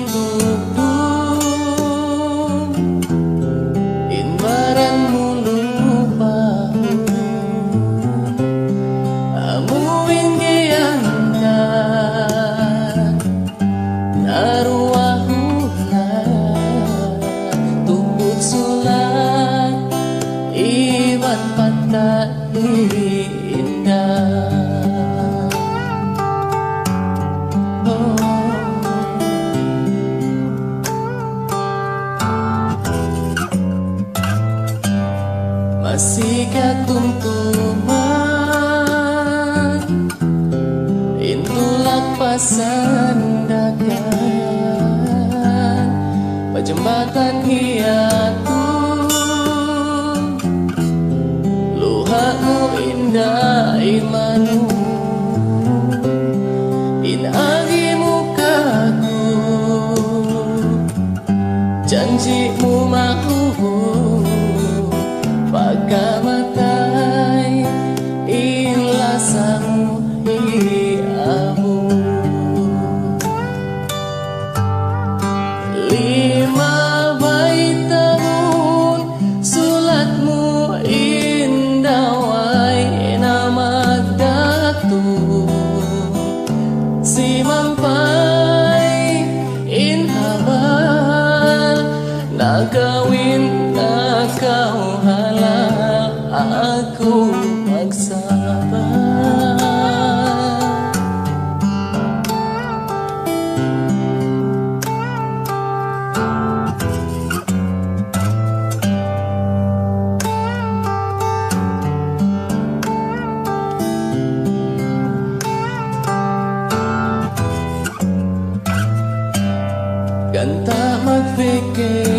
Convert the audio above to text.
tugtog inbaran mo lupa amuin giyan ka naruahula tubod sulat iwan patahin ka. Masikat tuntuman intulak pasandakan pajembatan hiatun luha mo indah imanu inagi mukaku janji mu mau pagkamatay ilasamu hiamu 5 tahun sulatmu indaway na magdatong simampay inhabal nagawin na kauhalal aku magsabar. Ganta mag-vacation